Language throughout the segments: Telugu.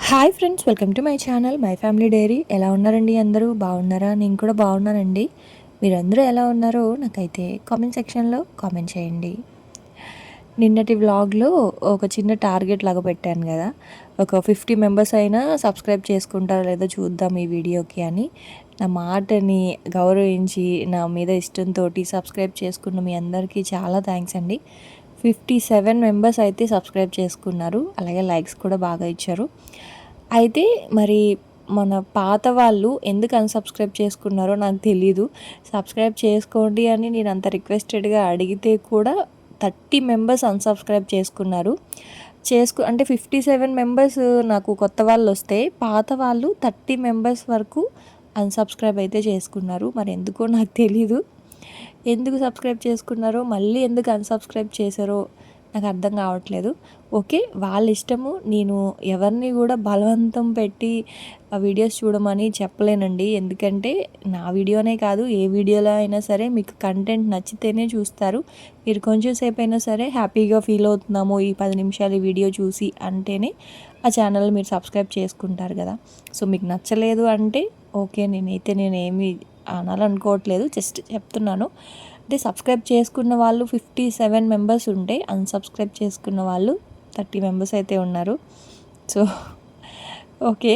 Hi friends, welcome to my channel my family dairy. ఎలా ఉన్నారండి? అందరూ బాగున్నారా? నేను కూడా బాగున్నానండి. మీరందరూ ఎలా ఉన్నారో నాకైతే కామెంట్ సెక్షన్లో కామెంట్ చేయండి. నిన్నటి వ్లాగ్లో ఒక చిన్న టార్గెట్ లాగా పెట్టాను కదా, ఒక 50 మెంబర్స్ అయినా సబ్స్క్రైబ్ చేసుకుంటారో లేదో చూద్దాం ఈ వీడియోకి అని. నా మాటని గౌరవించి నా మీద ఇష్టంతో సబ్స్క్రైబ్ చేసుకున్న మీ అందరికీ చాలా థ్యాంక్స్ అండి. 57 మెంబర్స్ అయితే సబ్స్క్రైబ్ చేసుకున్నారు, అలాగే లైక్స్ కూడా బాగా ఇచ్చారు. అయితే మరి మన పాత వాళ్ళు ఎందుకు అన్సబ్స్క్రైబ్ చేసుకున్నారో నాకు తెలీదు. సబ్స్క్రైబ్ చేసుకోండి అని నేను అంత రిక్వెస్టెడ్గా అడిగితే కూడా 30 మెంబర్స్ అన్సబ్స్క్రైబ్ చేసుకున్నారు. అంటే 57 మెంబర్స్ నాకు కొత్త వాళ్ళు వస్తే, పాత వాళ్ళు 30 మెంబర్స్ వరకు అన్సబ్స్క్రైబ్ అయితే చేసుకున్నారు. మరి ఎందుకో నాకు తెలీదు. ఎందుకు సబ్స్క్రైబ్ చేసుకున్నారో, మళ్ళీ ఎందుకు అన్సబ్స్క్రైబ్ చేశారో నాకు అర్థం కావట్లేదు. ఓకే, వాళ్ళ ఇష్టము. నేను ఎవరిని కూడా బలవంతం పెట్టి ఆ వీడియోస్ చూడమని చెప్పలేనండి. ఎందుకంటే నా వీడియోనే కాదు, ఏ వీడియోలో అయినా సరే మీకు కంటెంట్ నచ్చితేనే చూస్తారు. మీరు కొంచెం సేపు అయినా సరే హ్యాపీగా ఫీల్ అవుతున్నాము ఈ 10 నిమిషాలు ఈ వీడియో చూసి అంటేనే ఆ ఛానల్ మీరు సబ్స్క్రైబ్ చేసుకుంటారు కదా. సో మీకు నచ్చలేదు అంటే ఓకే, నేనేమి అనాలనుకోవట్లేదు, జస్ట్ చెప్తున్నాను. అంటే సబ్స్క్రైబ్ చేసుకున్న వాళ్ళు 57 మెంబర్స్ ఉంటే, అన్సబ్స్క్రైబ్ చేసుకున్న వాళ్ళు 30 మెంబర్స్ అయితే ఉన్నారు. సో ఓకే,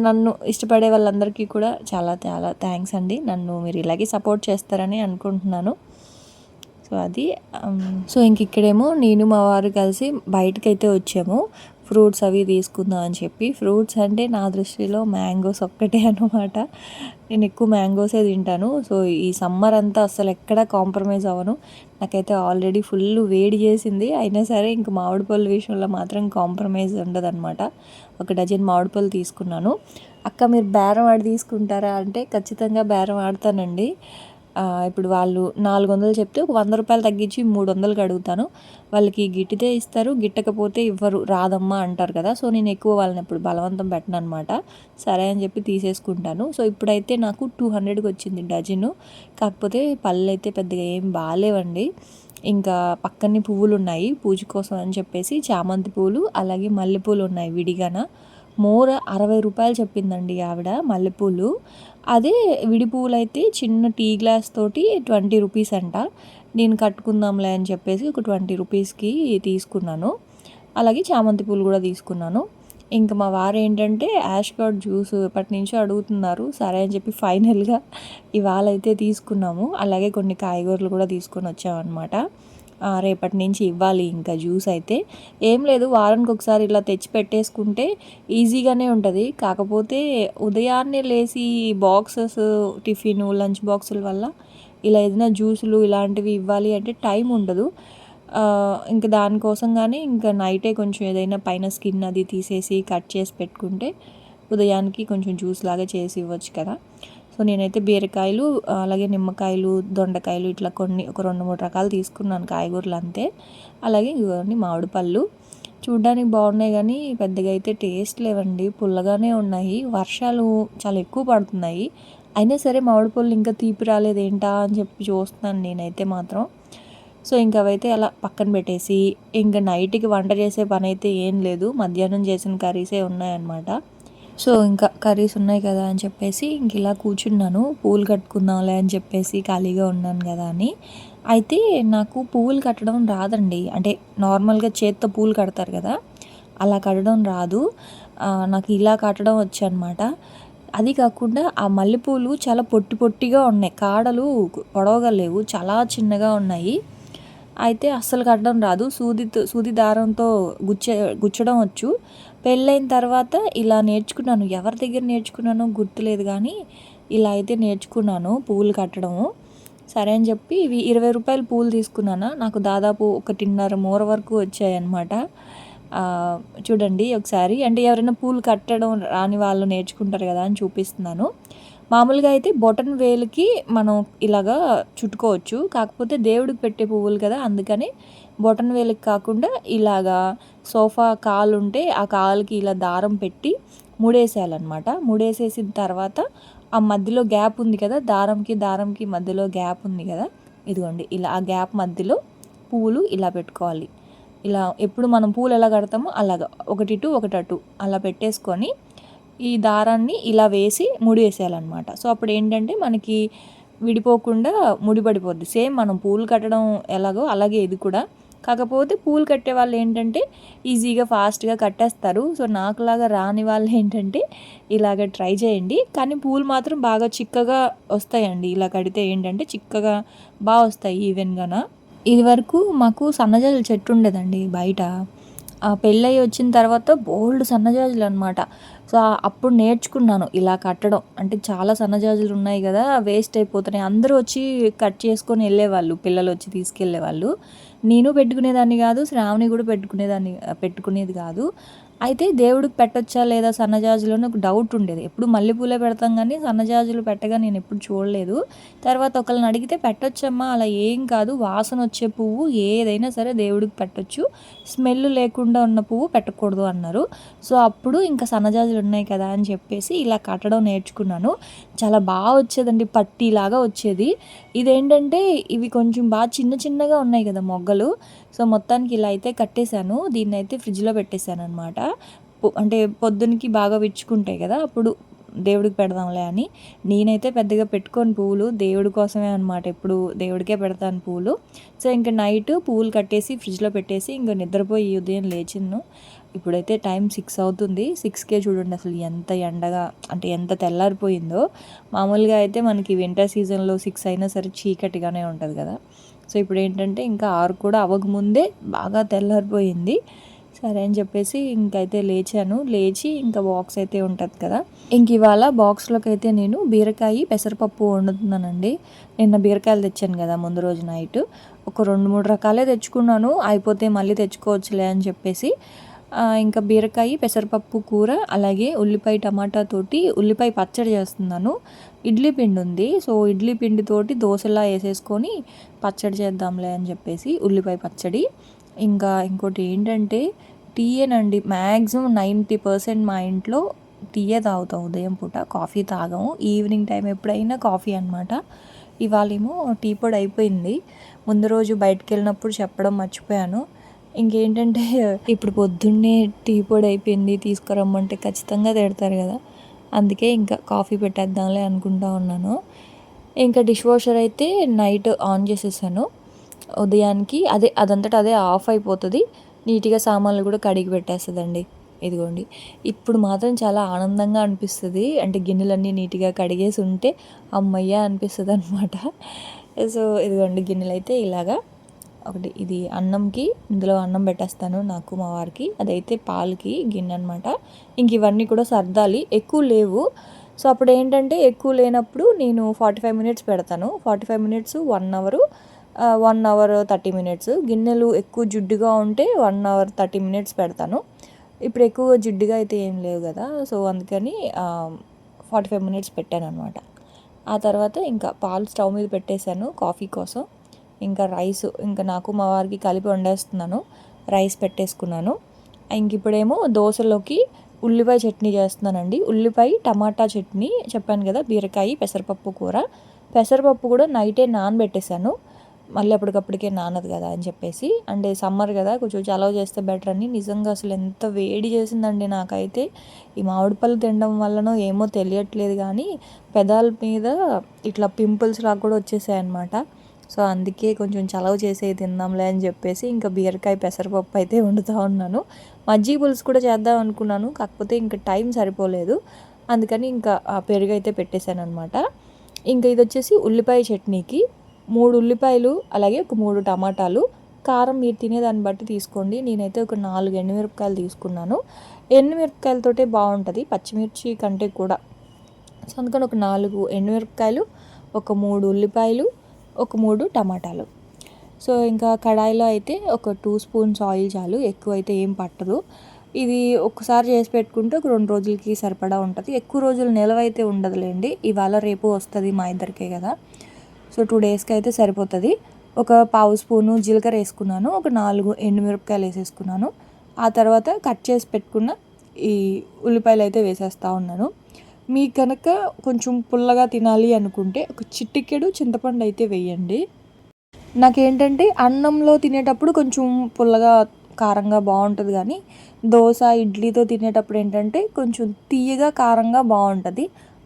నన్ను ఇష్టపడే వాళ్ళందరికీ కూడా చాలా చాలా థ్యాంక్స్ అండి. నన్ను మీరు ఇలాగే సపోర్ట్ చేస్తారని అనుకుంటున్నాను. సో అది ఇంక ఇక్కడేమో నేను మా వారు కలిసి బయటకైతే వచ్చాము, ఫ్రూట్స్ అవి తీసుకుందాం అని చెప్పి. ఫ్రూట్స్ అంటే నా దృష్టిలో మ్యాంగోస్ ఒక్కటే అనమాట. నేను ఎక్కువ మ్యాంగోసే తింటాను. సో ఈ సమ్మర్ అంతా అసలు ఎక్కడ కాంప్రమైజ్ అవ్వను. నాకైతే ఆల్రెడీ ఫుల్ వేడి చేసింది, అయినా సరే ఇంక మామిడి పళ్ళు విషయంలో మాత్రం కాంప్రమైజ్ ఉండదన్నమాట. 1 డజన్ మామిడి పళ్ళు తీసుకున్నాను. అక్క మీరు బేరం ఆడి తీసుకుంటారా అంటే ఖచ్చితంగా బేరం ఆడతానండి. ఇప్పుడు వాళ్ళు 400 చెప్తే ఒక 100 రూపాయలు తగ్గించి 300కి అడుగుతాను. వాళ్ళకి గిట్టితే ఇస్తారు, గిట్టకపోతే ఇవ్వరు, రాదమ్మా అంటారు కదా. సో నేను ఎక్కువ వాళ్ళని ఎప్పుడు బలవంతం పెట్టను అనమాట. సరే అని చెప్పి తీసేసుకుంటాను. సో ఇప్పుడైతే నాకు 200కి వచ్చింది డజను. కాకపోతే పళ్ళు అయితే పెద్దగా ఏం బాగాలేవండి. ఇంకా పక్కనే పువ్వులు ఉన్నాయి పూజ కోసం అని చెప్పేసి, చామంతి పూలు అలాగే మల్లెపూలు ఉన్నాయి విడిగాన. మోర 60 రూపాయలు చెప్పిందండి ఆవిడ మల్లెపూలు. అదే విడి పువ్వులు అయితే చిన్న టీ గ్లాస్ తోటి 20 రూపీస్ అంట. నేను కట్టుకుందాంలే అని చెప్పేసి ఒక 20 రూపీస్కి తీసుకున్నాను. అలాగే చామంతి పూలు కూడా తీసుకున్నాను. ఇంకా మా వారు ఏంటంటే యాష్గార్డ్ జ్యూస్ ఎప్పటి నుంచో అడుగుతున్నారు. సరే అని చెప్పి ఫైనల్గా ఇవాళ అయితే తీసుకున్నాము. అలాగే కొన్ని కాయగూరలు కూడా తీసుకొని వచ్చామన్నమాట. రేపటి నుంచి ఇవ్వాలి ఇంకా జ్యూస్ అయితే. ఏం లేదు, వారానికి ఒకసారి ఇలా తెచ్చి పెట్టేసుకుంటే ఈజీగానే ఉంటుంది. కాకపోతే ఉదయాన్నే లేచి బాక్సెస్, టిఫిన్, లంచ్ బాక్సుల వల్ల ఇలా ఏదైనా జ్యూసులు ఇలాంటివి ఇవ్వాలి అంటే టైం ఉండదు. ఇంకా దానికోసం కానీ ఇంకా నైటే కొంచెం ఏదైనా పైన స్కిన్ అది తీసేసి కట్ చేసి పెట్టుకుంటే ఉదయానికి కొంచెం జ్యూస్ లాగా చేసి ఇవ్వచ్చు కదా. సో నేనైతే బీరకాయలు, అలాగే నిమ్మకాయలు, దొండకాయలు ఇట్లా కొన్ని ఒక 2-3 రకాలు తీసుకున్నాను కాయగూరలు అంతే. అలాగే ఇవన్నీ మామిడి పళ్ళు చూడ్డానికి బాగున్నాయి కానీ పెద్దగా అయితే టేస్ట్ లేవండి, పుల్లగానే ఉన్నాయి. వర్షాలు చాలా ఎక్కువ పడుతున్నాయి, అయినా సరే మామిడి పళ్ళు ఇంకా తీపి రాలేదేంటా అని చెప్పి చూస్తున్నాను నేనైతే మాత్రం. సో ఇంకా అవైతే అలా పక్కన పెట్టేసి ఇంకా నైట్కి వంట చేసే పని అయితే ఏం లేదు, మధ్యాహ్నం చేసిన కర్రీసే ఉన్నాయన్నమాట. సో ఇంకా కర్రీస్ ఉన్నాయి కదా అని చెప్పేసి ఇంక ఇలా కూర్చున్నాను, పువ్వులు కట్టుకుందాంలే అని చెప్పేసి ఖాళీగా ఉన్నాను కదా అని. అయితే నాకు పువ్వులు కట్టడం రాదండి. అంటే నార్మల్గా చేత్తో పువ్వులు కడతారు కదా, అలా కట్టడం రాదు. నాకు ఇలా కట్టడం వచ్చనమాట. అది కాకుండా ఆ మల్లెపూలు చాలా పొట్టి పొట్టిగా ఉన్నాయి, కాడలు పొడవుగా లేవు, చాలా చిన్నగా ఉన్నాయి. అయితే అస్సలు కట్టడం రాదు. సూది దారంతో గుచ్చడం వచ్చు. పెళ్ళైన తర్వాత ఇలా నేర్చుకున్నాను. ఎవరి దగ్గర నేర్చుకున్నానో గుర్తులేదు కానీ ఇలా అయితే నేర్చుకున్నాను పువ్వులు కట్టడము. సరే అని చెప్పి ఇవి 20 రూపాయలు పువ్వులు తీసుకున్నాను. నాకు దాదాపు 1.5 మూర వరకు వచ్చాయన్నమాట. చూడండి ఒకసారి, అంటే ఎవరైనా పూలు కట్టడం రాని వాళ్ళు నేర్చుకుంటారు కదా అని చూపిస్తున్నాను. మామూలుగా అయితే బొటన్ వేలుకి మనం ఇలాగా చుట్టుకోవచ్చు, కాకపోతే దేవుడికి పెట్టే పువ్వులు కదా, అందుకని బొటన్ వేలుకి కాకుండా ఇలాగా సోఫా కాలు ఉంటే ఆ కాలుకి ఇలా దారం పెట్టి ముడేసేయాలన్నమాట. ముడేసేసిన తర్వాత ఆ మధ్యలో గ్యాప్ ఉంది కదా, దారంకి మధ్యలో గ్యాప్ ఉంది కదా, ఇదిగోండి ఇలా ఆ గ్యాప్ మధ్యలో పువ్వులు ఇలా పెట్టుకోవాలి. ఇలా ఎప్పుడు మనం పూలు ఎలా కడతామో అలాగా ఒకటి ఇటు ఒకటి అటు అలా పెట్టేసుకొని ఈ దారాన్ని ఇలా వేసి ముడి వేసేయాలన్నమాట. సో అప్పుడు ఏంటంటే మనకి విడిపోకుండా ముడిపడిపోద్ది. సేమ్ మనం పూలు కట్టడం ఎలాగో అలాగే ఇది కూడా. కాకపోతే పూలు కట్టే వాళ్ళు ఏంటంటే ఈజీగా ఫాస్ట్గా కట్టేస్తారు. సో నాకులాగా రాని వాళ్ళు ఏంటంటే ఇలాగ ట్రై చేయండి. కానీ పూలు మాత్రం బాగా చిక్కగా వస్తాయండి. ఇలా కడితే ఏంటంటే చిక్కగా బాగా వస్తాయి ఈవెన్గాన. ఇది వరకు మాకు సన్నజాజుల చెట్టు ఉండేదండి బయట. పెళ్ళయి వచ్చిన తర్వాత బోల్డ్ సన్నజాజులు అనమాట. సో అప్పుడు నేర్చుకున్నాను ఇలా కట్టడం. అంటే చాలా సన్నజాజులు ఉన్నాయి కదా, వేస్ట్ అయిపోతున్నాయి. అందరూ వచ్చి కట్ చేసుకొని వెళ్ళేవాళ్ళు, పిల్లలు వచ్చి తీసుకెళ్ళేవాళ్ళు. నేను పెట్టుకునేదాన్ని కాదు, శ్రావణి కూడా పెట్టుకునేది కాదు. అయితే దేవుడికి పెట్టొచ్చా లేదా సన్నజాజులు అని ఒక డౌట్ ఉండేది. ఎప్పుడు మల్లెపూలే పెడతాం కానీ సన్నజాజులు పెట్టగా నేను ఎప్పుడు చూడలేదు. తర్వాత ఒకళ్ళని అడిగితే పెట్టొచ్చమ్మా, అలా ఏం కాదు, వాసన వచ్చే పువ్వు ఏదైనా సరే దేవుడికి పెట్టొచ్చు, స్మెల్ లేకుండా ఉన్న పువ్వు పెట్టకూడదు అన్నారు. సో అప్పుడు ఇంకా సన్నజాజులు ఉన్నాయి కదా అని చెప్పేసి ఇలా కట్టడం నేర్చుకున్నాను. చాలా బాగా వచ్చేదండి, పట్టీలాగా వచ్చేది. ఇదేంటంటే ఇవి కొంచెం బాగా చిన్న చిన్నగా ఉన్నాయి కదా మొగ్గలు. సో మొత్తానికి ఇలా అయితే కట్టేశాను. దీన్ని అయితే ఫ్రిడ్జ్లో పెట్టేశాను అనమాట. అంటే పొద్దునకి బాగా విచ్చుకుంటాయి కదా, అప్పుడు దేవుడికి పెడదాంలే అని. నేనైతే పెద్దగా పెట్టుకోను పువ్వులు, దేవుడి కోసమే అనమాట, ఎప్పుడు దేవుడికే పెడతాను పువ్వులు. సో ఇంకా నైట్ పువ్వులు కట్టేసి ఫ్రిడ్జ్లో పెట్టేసి ఇంకా నిద్రపోయి ఉదయం లేచిను. ఇప్పుడైతే టైం 6 అవుతుంది. 6కే చూడండి అసలు ఎంత ఎండగా, అంటే ఎంత తెల్లారిపోయిందో. మామూలుగా అయితే మనకి వింటర్ సీజన్లో 6 అయినా సరే చీకటిగానే ఉంటుంది కదా. సో ఇప్పుడు ఏంటంటే ఇంకా 6 కూడా అవ్వకముందే బాగా తెల్లారిపోయింది. సరే అని చెప్పేసి ఇంకైతే లేచి ఇంకా బాక్స్ అయితే ఉంటుంది కదా, ఇంక ఇవాళ బాక్స్లోకి అయితే నేను బీరకాయ పెసరపప్పు వండుతున్నానండి. నిన్న బీరకాయలు తెచ్చాను కదా ముందు రోజు నైట్, ఒక 2-3 రకాలే తెచ్చుకున్నాను, అయిపోతే మళ్ళీ తెచ్చుకోవచ్చులే అని చెప్పేసి. ఇంకా బీరకాయ పెసరపప్పు కూర, అలాగే ఉల్లిపాయ టమాటా తోటి ఉల్లిపాయ పచ్చడి చేస్తున్నాను. ఇడ్లీ పిండి ఉంది, సో ఇడ్లీ పిండితోటి దోశలా వేసేసుకొని పచ్చడి చేద్దాంలే అని చెప్పేసి ఉల్లిపాయ పచ్చడి. ఇంకా ఇంకోటి ఏంటంటే టీయేనండి. మ్యాక్సిమం 90% మా ఇంట్లో టీయే తాగుతాం ఉదయం పూట, కాఫీ తాగము. ఈవినింగ్ టైం ఎప్పుడైనా కాఫీ అనమాట. ఇవాళేమో టీ పొడి అయిపోయింది. ముందు రోజు బయటకు వెళ్ళినప్పుడు చెప్పడం మర్చిపోయాను. ఇంకేంటంటే ఇప్పుడు పొద్దున్నే టీ పొడి అయిపోయింది తీసుకురమ్మంటే ఖచ్చితంగా తిడతారు కదా, అందుకే ఇంకా కాఫీ పెట్టేద్దాంలే అనుకుంటా ఉన్నాను. ఇంకా డిష్ వాషర్ అయితే నైట్ ఆన్ చేసేసాను. ఉదయానికి అదంతటా అదే ఆఫ్ అయిపోతుంది. నీట్గా సామాన్లు కూడా కడిగి పెట్టేస్తుందండి. ఇదిగోండి, ఇప్పుడు మాత్రం చాలా ఆనందంగా అనిపిస్తుంది. అంటే గిన్నెలన్నీ నీట్గా కడిగేసి ఉంటే అమ్మయ్య అనిపిస్తుంది అనమాట. సో ఇదిగోండి గిన్నెలు అయితే ఇలాగా ఒకటి, ఇది అన్నంకి, ఇందులో అన్నం పెట్టేస్తాను నాకు మా వారికి. అదైతే పాలకి గిన్నె అనమాట. ఇంక ఇవన్నీ కూడా సర్దాలి, ఎక్కువ లేవు. సో అప్పుడు ఏంటంటే ఎక్కువ లేనప్పుడు నేను 45 మినిట్స్ పెడతాను. 45 మినిట్స్ 1 అవర్, 1 అవర్ 30 మినిట్స్. గిన్నెలు ఎక్కువ జిడ్డుగా ఉంటే 1 అవర్ 30 మినిట్స్ పెడతాను. ఇప్పుడు ఎక్కువ జిడ్డుగా అయితే ఏం లేవు కదా, సో అందుకని 45 మినిట్స్ పెట్టాను అనమాట. ఆ తర్వాత ఇంకా పాలు స్టవ్ మీద పెట్టేశాను కాఫీ కోసం. ఇంకా రైస్ ఇంకా నాకు మా వారికి కలిపి వండేస్తున్నాను. రైస్ పెట్టేసుకున్నాను. ఇంక ఇప్పుడేమో దోశలోకి ఉల్లిపాయ చట్నీ చేస్తున్నానండి. ఉల్లిపాయ టమాటా చట్నీ చెప్పాను కదా, బీరకాయ పెసరపప్పు కూర. పెసరపప్పు కూడా నైటే నానబెట్టేశాను, మళ్ళీ అప్పటికప్పటికే నానదు కదా అని చెప్పేసి. అంటే సమ్మర్ కదా కొంచెం చలవ చేస్తే బెటర్ అని. నిజంగా అసలు ఎంత వేడి చేసిందండి నాకైతే. ఈ మామిడి పళ్ళు తినడం వల్లనో ఏమో తెలియట్లేదు కానీ పెదాల మీద ఇట్లా పింపుల్స్ లాగా కూడా వచ్చేసాయి అనమాట. సో అందుకే కొంచెం చలవ చేసేది తిందాంలే అని చెప్పేసి ఇంకా బీరకాయ పెసరపప్పు అయితే వండుతూ ఉన్నాను. మజ్జిగ పులుసు కూడా చేద్దాం అనుకున్నాను, కాకపోతే ఇంకా టైం సరిపోలేదు. అందుకని ఇంకా పెరుగు అయితే పెట్టేశాను అనమాట. ఇంకా ఇది వచ్చేసి ఉల్లిపాయ చట్నీకి 3 ఉల్లిపాయలు, అలాగే ఒక 3 టమాటాలు. కారం మీరు తినేదాన్ని బట్టి తీసుకోండి. నేనైతే ఒక 4 ఎండుమిరపకాయలు తీసుకున్నాను. ఎండుమిరపకాయలతోటే బాగుంటుంది పచ్చిమిర్చి కంటే కూడా. సో అందుకని ఒక 4 ఎండుమిరపకాయలు, ఒక 3 ఉల్లిపాయలు, ఒక 3 టమాటాలు. సో ఇంకా కడాయిలో అయితే ఒక 2 స్పూన్స్ ఆయిల్ చాలు, ఎక్కువ అయితే ఏం పట్టదు. ఇది ఒక్కసారి చేసి పెట్టుకుంటే ఒక 2 రోజులకి సరిపడా ఉంటుంది. ఎక్కువ రోజులు నిలవ అయితే ఉండదులేండి. ఇవాళ రేపు వస్తుంది మా ఇద్దరికే కదా, సో 2 డేస్కి అయితే సరిపోతుంది. ఒక 1/2 స్పూను జీలకర్ర వేసుకున్నాను, ఒక 4 ఎండుమిరపకాయలు వేసేసుకున్నాను. ఆ తర్వాత కట్ చేసి పెట్టుకున్న ఈ ఉల్లిపాయలు అయితే వేసేస్తూ ఉన్నాను. మీకు కనుక కొంచెం పుల్లగా తినాలి అనుకుంటే ఒక చిటికెడు చింతపండు అయితే వేయండి. నాకేంటంటే అన్నంలో తినేటప్పుడు కొంచెం పుల్లగా కారంగా బాగుంటుంది, కానీ దోశ ఇడ్లీతో తినేటప్పుడు ఏంటంటే కొంచెం తీయగా కారంగా బాగుంటుంది.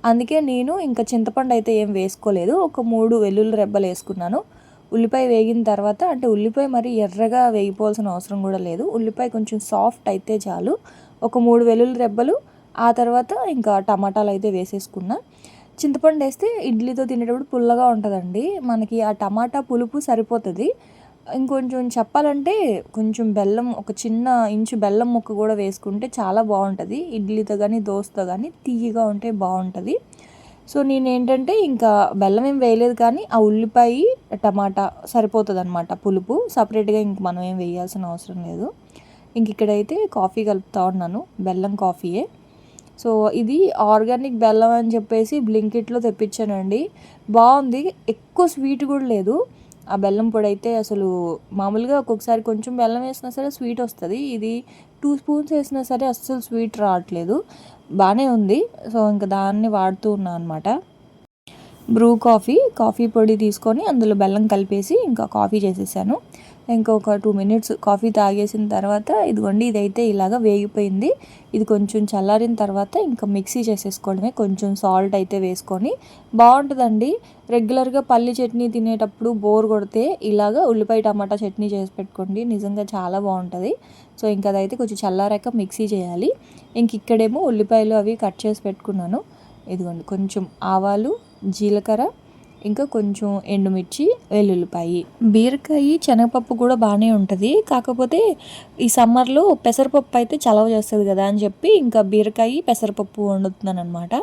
అందుకే నేను ఇంకా చింతపండు అయితే ఏం వేసుకోలేదు. ఒక 3 వెల్లుల్లి రెబ్బలు వేసుకున్నాను. ఉల్లిపాయ వేగిన తర్వాత, అంటే ఉల్లిపాయ మరి ఎర్రగా వేగిపోవాల్సిన అవసరం కూడా లేదు, ఉల్లిపాయ కొంచెం సాఫ్ట్ అయితే చాలు. ఒక 3 వెల్లుల్లి రెబ్బలు, ఆ తర్వాత ఇంకా టమాటాలు అయితే వేసేసుకున్నా. చింతపండు వేస్తే ఇడ్లీతో తినేటప్పుడు పుల్లగా ఉంటుందండి, మనకి ఆ టమాటా పులుపు సరిపోతుంది. ఇంకొంచెం చెప్పాలంటే కొంచెం బెల్లం, ఒక చిన్న ఇంచు బెల్లం ముక్క కూడా వేసుకుంటే చాలా బాగుంటుంది. ఇడ్లీతో కానీ దోశతో కానీ తీయగా ఉంటే బాగుంటుంది. సో నేనేంటంటే ఇంకా బెల్లం ఏం వేయలేదు, కానీ ఆ ఉల్లిపాయ టమాటా సరిపోతుంది అనమాట పులుపు. సపరేట్గా ఇంక మనం ఏం వేయాల్సిన అవసరం లేదు. ఇంక ఇక్కడైతే కాఫీ కలుపుతా ఉన్నాను, బెల్లం కాఫీయే. సో ఇది ఆర్గానిక్ బెల్లం అని చెప్పేసి బ్లింకిట్లో తెప్పించానండి. బాగుంది, ఎక్కువ స్వీట్ కూడా లేదు. ఆ బెల్లం పొడి అయితే అసలు మామూలుగా ఒక్కొక్కసారి కొంచెం బెల్లం వేసినా సరే స్వీట్ వస్తుంది, ఇది 2 స్పూన్స్ వేసినా సరే అస్సలు స్వీట్ రావట్లేదు, బాగానే ఉంది. సో ఇంకా దాన్ని వాడుతూ ఉన్నాను అనమాట. బ్రూ కాఫీ పొడి తీసుకొని అందులో బెల్లం కలిపేసి ఇంకా కాఫీ చేసేసాను. ఇంకొక 2 మినిట్స్ కాఫీ తాగేసిన తర్వాత ఇదిగోండి ఇదైతే ఇలాగ వేగిపోయింది. ఇది కొంచెం చల్లారిన తర్వాత ఇంకా మిక్సీ చేసేసుకోవడమే, కొంచెం సాల్ట్ అయితే వేసుకొని. బాగుంటుందండి, రెగ్యులర్గా పల్లి చట్నీ తినేటప్పుడు బోర్ కొడితే ఇలాగ ఉల్లిపాయ టమాటా చట్నీ చేసి పెట్టుకోండి, నిజంగా చాలా బాగుంటుంది. సో ఇంకా అదైతే కొంచెం చల్లారాక మిక్సీ చేయాలి. ఇంక ఇక్కడేమో ఉల్లిపాయలు అవి కట్ చేసి పెట్టుకున్నాను. ఇదిగోండి కొంచెం ఆవాలు, జీలకర్ర, ఇంకా కొంచెం ఎండుమిర్చి, వెల్లుల్లిపాయి. బీరకాయ శనగపప్పు కూడా బాగానే ఉంటుంది, కాకపోతే ఈ సమ్మర్లో పెసరపప్పు అయితే చలవ చేస్తుంది కదా అని చెప్పి ఇంకా బీరకాయ పెసరపప్పు వండుతున్నాను అనమాట.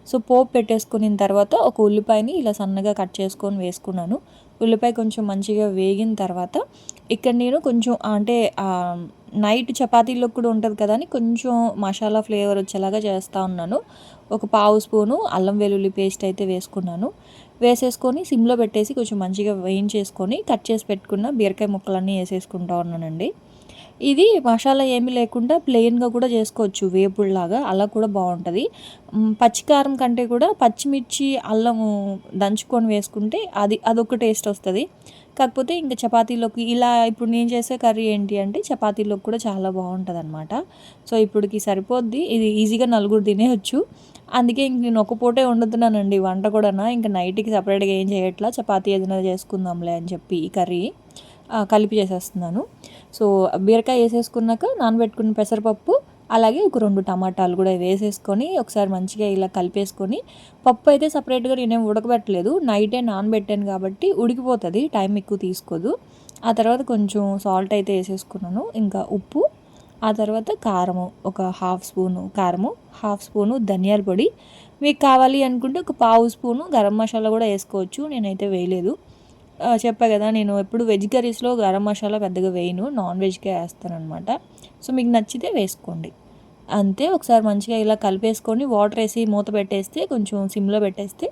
సో పోపు పెట్టేసుకున్న తర్వాత ఒక ఉల్లిపాయని ఇలా సన్నగా కట్ చేసుకొని వేసుకున్నాను. ఉల్లిపాయ కొంచెం మంచిగా వేగిన తర్వాత ఇక్కడ నేను కొంచెం అంటే నైట్ చపాతీలో కూడా ఉంటుంది కదా అని కొంచెం మసాలా ఫ్లేవర్ వచ్చేలాగా చేస్తూ ఉన్నాను. ఒక పావు స్పూను అల్లం వెల్లుల్లి పేస్ట్ అయితే వేసుకున్నాను. వేసేసుకొని సిమ్లో పెట్టేసి కొంచెం మంచిగా వేయించేసుకొని కట్ చేసి పెట్టుకున్న బీరకాయ ముక్కలన్నీ వేసేసుకుంటా ఉన్నానండి. ఇది మసాలా ఏమీ లేకుండా ప్లెయిన్గా కూడా చేసుకోవచ్చు, వేపుడులాగా, అలా కూడా బాగుంటుంది. పచ్చికారం కంటే కూడా పచ్చిమిర్చి అల్లము దంచుకొని వేసుకుంటే అదొక టేస్ట్ వస్తుంది. కాకపోతే ఇంకా చపాతీలోకి ఇలా ఇప్పుడు నేను చేసే కర్రీ ఏంటి అంటే చపాతీలోకి కూడా చాలా బాగుంటుంది అనమాట. సో ఇప్పటికి సరిపోద్ది, ఇది ఈజీగా 4 తినేయచ్చు. అందుకే ఇంక నేను ఒక పూటే వండుతున్నానండి వంట కూడా. ఇంకా నైట్కి సపరేట్గా ఏం చేయట్లా, చపాతీ ఏదైనా చేసుకుందాంలే అని చెప్పి ఈ కర్రీ కలిపి చేసేస్తున్నాను. సో బీరకాయ వేసేసుకున్నాక నానబెట్టుకున్న పెసరపప్పు, అలాగే ఒక 2 టమాటాలు కూడా వేసేసుకొని ఒకసారి మంచిగా ఇలా కలిపేసుకొని, పప్పు అయితే సపరేట్గా నేనేం ఉడకబెట్టలేదు, నైటే నానబెట్టాను కాబట్టి ఉడికిపోతుంది, టైం ఎక్కువ తీసుకోదు. ఆ తర్వాత కొంచెం సాల్ట్ అయితే వేసేసుకున్నాను, ఇంకా ఉప్పు, ఆ తర్వాత కారము, ఒక 1/2 స్పూను కారము, 1/2 స్పూను ధనియాల పొడి. మీకు కావాలి అనుకుంటే ఒక పావు స్పూను గరం మసాలా కూడా వేసుకోవచ్చు, నేనైతే వేయలేదు. చెప్పా కదా నేను ఎప్పుడు వెజ్ కర్రీస్లో గరం మసాలా పెద్దగా వేయను, నాన్ వెజ్కే వేస్తాను అనమాట. సో మీకు నచ్చితే వేసుకోండి, అంతే. ఒకసారి మంచిగా ఇలా కలిపేసుకొని వాటర్ వేసి మూత పెట్టేస్తే, కొంచెం సిమ్లో పెట్టేస్తే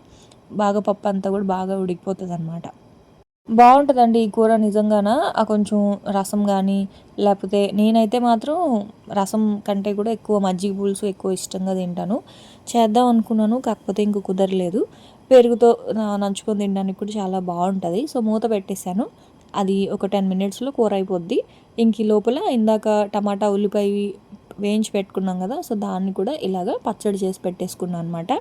బాగా పప్పు అంతా కూడా బాగా ఉడికిపోతుంది అనమాట. బాగుంటుందండి ఈ కూర నిజంగాన. కొంచెం రసం కానీ, లేకపోతే నేనైతే మాత్రం రసం కంటే కూడా ఎక్కువ మజ్జిగ పులుసు ఎక్కువ ఇష్టంగా తింటాను. చేద్దాం అనుకున్నాను, కాకపోతే ఇంక కుదరలేదు. పెరుగుతో నంచుకొని తినడానికి కూడా చాలా బాగుంటుంది. సో మూత పెట్టేశాను, అది ఒక 10 మినిట్స్లో కూర అయిపోద్ది. ఇంక ఈ లోపల ఇందాక టమాటా ఉల్లిపాయ వేయించి పెట్టుకున్నాం కదా, సో దాన్ని కూడా ఇలాగ పచ్చడి చేసి పెట్టేసుకున్నాను అనమాట.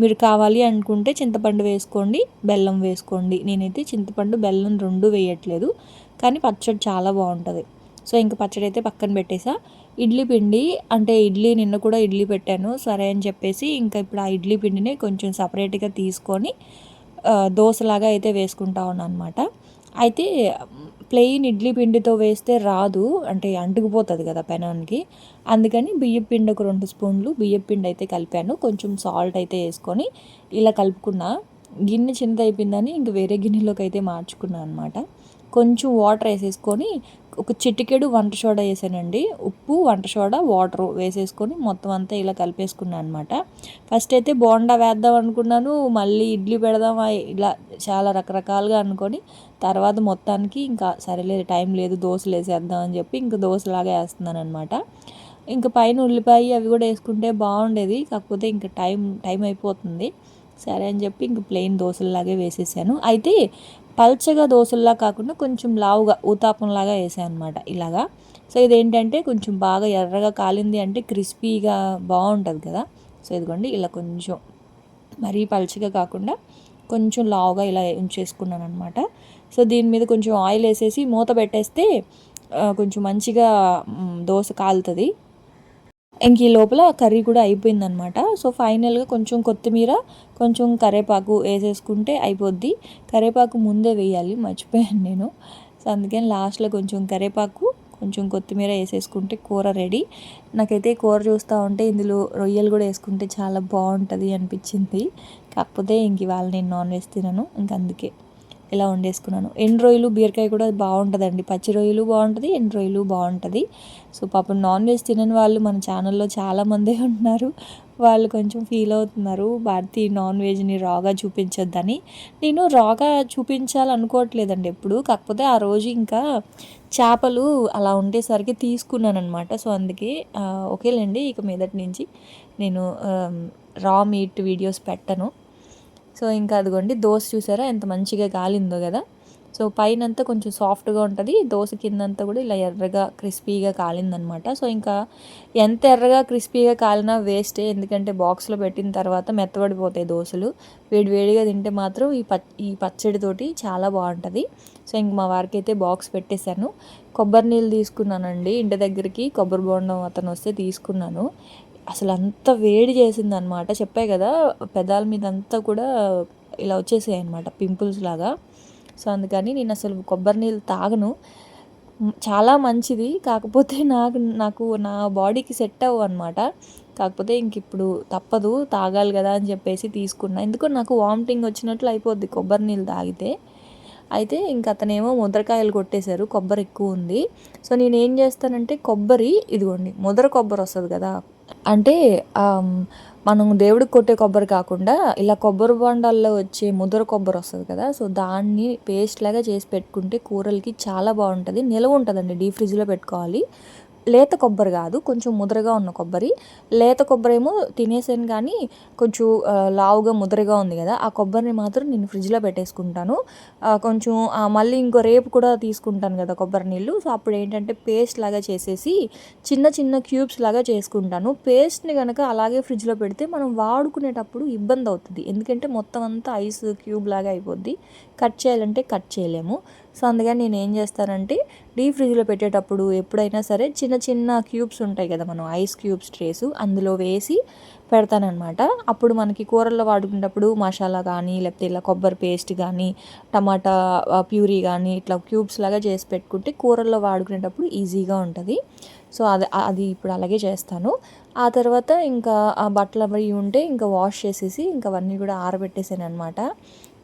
మీరు కావాలి అనుకుంటే చింతపండు వేసుకోండి, బెల్లం వేసుకోండి. నేనైతే చింతపండు బెల్లం 2 వేయట్లేదు, కానీ పచ్చడి చాలా బాగుంటుంది. సో ఇంక పచ్చడి అయితే పక్కన పెట్టేసా. ఇడ్లీ పిండి, అంటే ఇడ్లీ నిన్న కూడా ఇడ్లీ పెట్టాను సరే అని చెప్పేసి, ఇంకా ఇప్పుడు ఆ ఇడ్లీ పిండిని కొంచెం సపరేట్గా తీసుకొని దోశలాగా అయితే వేసుకుంటా ఉన్నాను అనమాట. అయితే ప్లెయిన్ ఇడ్లీ పిండితో వేస్తే రాదు, అంటే అంటుకుపోతుంది కదా పెనానికి. అందుకని బియ్యం పిండి ఒక 2 స్పూన్లు బియ్యం పిండి అయితే కలిపాను, కొంచెం సాల్ట్ అయితే వేసుకొని ఇలా కలుపుకున్నా. గిన్నె చిన్నది అయిపోయిందని ఇంక వేరే గిన్నెలోకి అయితే మార్చుకున్నాను అనమాట. కొంచెం వాటర్ వేసేసుకొని ఒక చిటికెడు వంట సోడా వేసానండి, ఉప్పు, వంట సోడా, వాటర్ వేసేసుకొని మొత్తం అంతా ఇలా కలిపేసుకున్నాను అనమాట. ఫస్ట్ అయితే బోండా వేద్దాం అనుకున్నాను, మళ్ళీ ఇడ్లీ పెడదాం, ఇలా చాలా రకరకాలుగా అనుకొని తర్వాత మొత్తానికి ఇంకా సరేలేదు టైం లేదు దోశలు వేసేద్దాం అని చెప్పి ఇంకా దోశలాగా వేస్తున్నాను అనమాట. ఇంకా పైన ఉల్లిపాయ అవి కూడా వేసుకుంటే బాగుండేది, కాకపోతే ఇంకా టైం అయిపోతుంది సరే అని చెప్పి ఇంక ప్లెయిన్ దోశల్లాగే వేసేసాను. అయితే పల్చగా దోశల్లా కాకుండా కొంచెం లావుగా ఊతాపంలాగా వేసాను అనమాట. ఇలాగా సో ఇదేంటంటే కొంచెం బాగా ఎర్రగా కాలింది అంటే క్రిస్పీగా బాగుంటుంది కదా. సో ఇదిగోండి ఇలా కొంచెం మరీ పలుచగా కాకుండా కొంచెం లావుగా ఇలా ఉంచేసుకున్నాను అనమాట. సో దీని మీద కొంచెం ఆయిల్ వేసేసి మూత పెట్టేస్తే కొంచెం మంచిగా దోశ కాలుతుంది. ఇంక ఈ లోపల కర్రీ కూడా అయిపోయిందనమాట. సో ఫైనల్గా కొంచెం కొత్తిమీర కొంచెం కరివేపాకు వేసేసుకుంటే అయిపోద్ది. కరివేపాకు ముందే వేయాలి, మర్చిపోయాను నేను. సో అందుకని లాస్ట్లో కొంచెం కరివేపాకు కొంచెం కొత్తిమీర వేసేసుకుంటే కూర రెడీ. నాకైతే కూర చూస్తూ ఉంటే ఇందులో రొయ్యలు కూడా వేసుకుంటే చాలా బాగుంటుంది అనిపించింది. కాకపోతే ఇంక ఇవాళ నేను నాన్ వెజ్ తినను, ఇంక అందుకే ఇలా వండేసుకున్నాను. ఎండు రొయ్యలు బీరకాయ కూడా బాగుంటుందండి. పచ్చి రొయ్యలు బాగుంటుంది, ఎండు రొయ్యలు బాగుంటుంది. సో పాపం నాన్ వెజ్ తినని వాళ్ళు మన ఛానల్లో చాలామందే ఉంటున్నారు. వాళ్ళు కొంచెం ఫీల్ అవుతున్నారు, భారతి నాన్ వెజ్ని రాగా చూపించొద్దని. నేను రాగా చూపించాలనుకోవట్లేదండి ఎప్పుడు. కాకపోతే ఆ రోజు ఇంకా చేపలు అలా ఉండేసరికి తీసుకున్నాను అనమాట. సో అందుకే ఓకేలేండి, ఇక మీదటి నుంచి నేను రా మీట్ వీడియోస్ పెట్టను. సో ఇంకా అదిగోండి దోశ చూసారా ఎంత మంచిగా కాలిందో కదా. సో పైనంతా కొంచెం సాఫ్ట్గా ఉంటుంది, దోశ కిందంతా కూడా ఇలా ఎర్రగా క్రిస్పీగా కాలిందనమాట. సో ఇంకా ఎంత ఎర్రగా క్రిస్పీగా కాలినా వేస్టే, ఎందుకంటే బాక్స్లో పెట్టిన తర్వాత మెత్తబడిపోతాయి దోశలు. వేడివేడిగా తింటే మాత్రం ఈ పచ్చడితోటి చాలా బాగుంటుంది. సో ఇంక మా వారికి అయితే బాక్స్ పెట్టేశాను. కొబ్బరి నీళ్ళు తీసుకున్నానండి ఇంటి దగ్గరికి, కొబ్బరి బోండం అతను వస్తే తీసుకున్నాను. అసలు అంత వేడి చేసింది అనమాట. చెప్పాయి కదా పెదాల మీద అంతా కూడా ఇలా వచ్చేసాయి అనమాట పింపుల్స్ లాగా. సో అందుకని నేను అసలు కొబ్బరి నీళ్ళు తాగను. చాలా మంచిది, కాకపోతే నాకు నా బాడీకి సెట్ అవ్వు అనమాట. కాకపోతే ఇంక ఇప్పుడు తప్పదు, తాగాలి కదా అని చెప్పేసి తీసుకున్నా. ఎందుకో నాకు వామిటింగ్ వచ్చినట్లు అయిపోద్ది కొబ్బరి నీళ్ళు తాగితే. అయితే ఇంక అతనేమో ముద్రకాయలు కొట్టేశారు, కొబ్బరి ఎక్కువ ఉంది. సో నేను ఏం చేస్తానంటే కొబ్బరి ఇదిగోండి ముద్ర కొబ్బరి వస్తుంది కదా, అంటే మనం దేవుడికి కొట్టే కొబ్బరి కాకుండా ఇలా కొబ్బరి బొండాల్లో వచ్చే ముద్ర కొబ్బరి వస్తుంది కదా. సో దాన్ని పేస్ట్ లాగా చేసి పెట్టుకుంటే కూరలకి చాలా బాగుంటుంది, నిలవ ఉంటుందండి. డీప్ ఫ్రిడ్జ్లో పెట్టుకోవాలి. లేత కొబ్బరి కాదు, కొంచెం ముద్రగా ఉన్న కొబ్బరి. లేత కొబ్బరి ఏమో తినేసాను, కానీ కొంచెం లావుగా ముద్రగా ఉంది కదా, ఆ కొబ్బరిని మాత్రం నేను ఫ్రిడ్జ్లో పెట్టేసుకుంటాను. కొంచెం మళ్ళీ ఇంకో రేపు కూడా తీసుకుంటాను కదా కొబ్బరి నీళ్ళు. సో అప్పుడు ఏంటంటే పేస్ట్ లాగా చేసేసి చిన్న చిన్న క్యూబ్స్ లాగా చేసుకుంటాను. పేస్ట్ని కనుక అలాగే ఫ్రిడ్జ్లో పెడితే మనం వాడుకునేటప్పుడు ఇబ్బంది అవుతుంది, ఎందుకంటే మొత్తం అంతా ఐస్ క్యూబ్ లాగా అయిపోద్ది. కట్ చేయాలంటే కట్ చేయలేము. సో అందుకని నేను ఏం చేస్తానంటే డీప్ ఫ్రిడ్జ్లో పెట్టేటప్పుడు ఎప్పుడైనా సరే చిన్న చిన్న క్యూబ్స్ ఉంటాయి కదా, మనం ఐస్ క్యూబ్స్ ట్రేసు, అందులో వేసి పెడతానమాట. అప్పుడు మనకి కూరల్లో వాడుకునేటప్పుడు మసాలా కానీ లేకపోతే ఇలా కొబ్బరి పేస్ట్ కానీ టమాటా ప్యూరీ కానీ ఇట్లా క్యూబ్స్ లాగా చేసి పెట్టుకుంటే కూరల్లో వాడుకునేటప్పుడు ఈజీగా ఉంటుంది. సో అది ఇప్పుడు అలాగే చేస్తాను. ఆ తర్వాత ఇంకా ఆ బట్టలు అవి ఉంటే ఇంకా వాష్ చేసేసి ఇంకా అవన్నీ కూడా ఆరబెట్టేసాను అనమాట.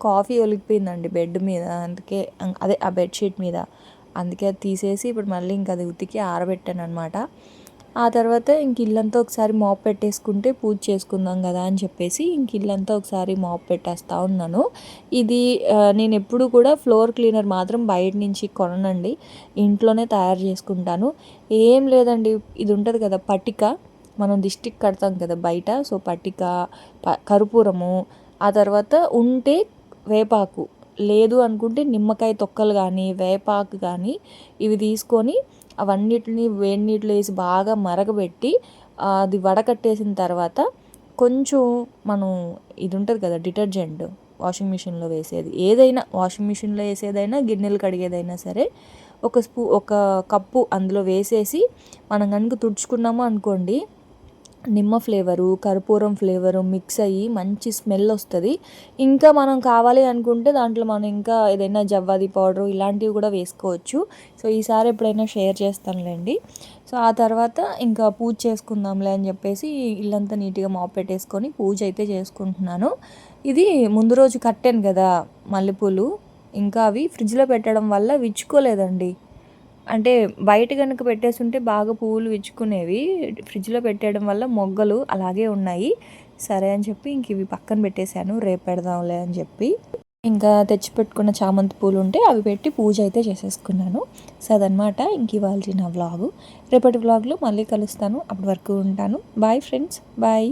కాఫీ ఒలిగిపోయిందండి బెడ్ మీద, అందుకే అదే ఆ బెడ్షీట్ మీద, అందుకే అది తీసేసి ఇప్పుడు మళ్ళీ ఇంకా అది ఉతికి ఆరబెట్టాను అనమాట. ఆ తర్వాత ఇంక ఇల్లంతా ఒకసారి మాప్ పెట్టేసుకుంటే పూజ చేసుకుందాం కదా అని చెప్పేసి ఇంక ఇల్లంతా ఒకసారి మాప్ పెట్టేస్తూ ఉన్నాను. ఇది నేను ఎప్పుడు కూడా ఫ్లోర్ క్లీనర్ మాత్రం బయట నుంచి కొననండి, ఇంట్లోనే తయారు చేసుకుంటాను. ఏం లేదండి, ఇది ఉంటుంది కదా పట్టిక, మనం దిష్టికి కడతాం కదా బయట. సో పట్టిక, కర్పూరము, ఆ తర్వాత ఉంటే వేపాకు, లేదు అనుకుంటే నిమ్మకాయ తొక్కలు కానీ వేపాకు కానీ ఇవి తీసుకొని అవన్నిటిని వేడి నీటిలో వేసి బాగా మరగబెట్టి అది వడకట్టేసిన తర్వాత కొంచెం మనం ఇది ఉంటుంది కదా డిటర్జెంట్, వాషింగ్ మిషన్లో వేసేది ఏదైనా, వాషింగ్ మిషన్లో వేసేదైనా గిన్నెలు కడిగేదైనా సరే, ఒక కప్పు అందులో వేసేసి మనం కనుక తుడుచుకున్నాము అనుకోండి, నిమ్మ ఫ్లేవరు కర్పూరం ఫ్లేవరు మిక్స్ అయ్యి మంచి స్మెల్ వస్తుంది. ఇంకా మనం కావాలి అనుకుంటే దాంట్లో మనం ఇంకా ఏదైనా జవ్వాది పౌడరు ఇలాంటివి కూడా వేసుకోవచ్చు. సో ఈసారి ఎప్పుడైనా షేర్ చేస్తానులేండి. సో ఆ తర్వాత ఇంకా పూజ చేసుకుందాంలే అని చెప్పేసి ఇల్లంతా నీట్గా మాప్ పెట్టేసుకొని పూజ అయితే చేసుకుంటున్నాను. ఇది ముందు రోజు కట్టాను కదా మల్లెపూలు, ఇంకా అవి ఫ్రిడ్జ్లో పెట్టడం వల్ల విచ్చుకోలేదండి. అంటే బయట కనుక పెట్టేస్తుంటే బాగా పువ్వులు విచ్చుకునేవి, ఫ్రిడ్జ్లో పెట్టేయడం వల్ల మొగ్గలు అలాగే ఉన్నాయి. సరే అని చెప్పి ఇంక ఇవి పక్కన పెట్టేశాను, రేపు పెడదాంలే అని చెప్పి. ఇంకా తెచ్చిపెట్టుకున్న చామంతి పూలు ఉంటే అవి పెట్టి పూజ అయితే చేసేసుకున్నాను. సో అదనమాట ఇంక ఇవాళ నా వ్లాగు. రేపటి వ్లాగ్లో మళ్ళీ కలుస్తాను, అప్పటి వరకు ఉంటాను. Bye friends, bye.